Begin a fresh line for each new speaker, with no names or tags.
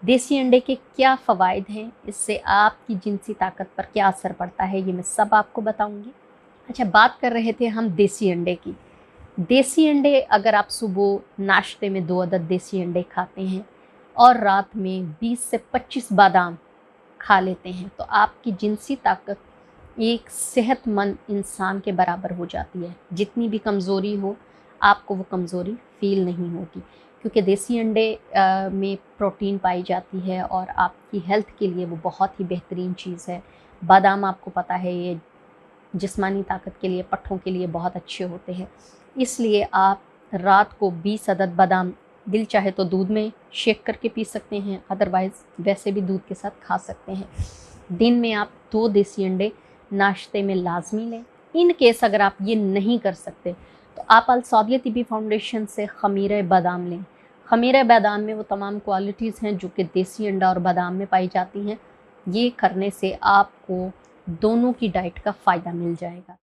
देसी अंडे के क्या फ़वाइद हैं, इससे आपकी जिनसी ताकत पर क्या असर पड़ता है, ये मैं सब आपको बताऊँगी। अच्छा, बात कर रहे थे हम देसी अंडे की। देसी अंडे अगर आप सुबह नाश्ते में 2 अदद देसी अंडे खाते हैं और रात में 20 से 25 बादाम खा लेते हैं, तो आपकी जिनसी ताकत एक सेहतमंद इंसान के बराबर हो जाती है। जितनी भी कमज़ोरी हो, आपको वो कमज़ोरी फ़ील नहीं होगी, क्योंकि देसी अंडे में प्रोटीन पाई जाती है और आपकी हेल्थ के लिए वो बहुत ही बेहतरीन चीज़ है। बादाम आपको पता है, ये जिस्मानी ताकत के लिए, पट्ठों के लिए बहुत अच्छे होते हैं। इसलिए आप रात को 20 अदद बादाम दिल चाहे तो दूध में शेक करके पी सकते हैं, अदरवाइज़ वैसे भी दूध के साथ खा सकते हैं। दिन में आप 2 देसी अंडे नाश्ते में लाज़मी लें। इन केस अगर आप ये नहीं कर सकते, तो आप अल सौदिया तिब्बी फाउंडेशन से ख़मीर बादाम लें। ख़मीर बादाम में वो तमाम क्वालिटीज़ हैं जो कि देसी अंडा और बादाम में पाई जाती हैं। ये करने से आपको दोनों की डाइट का फ़ायदा मिल जाएगा।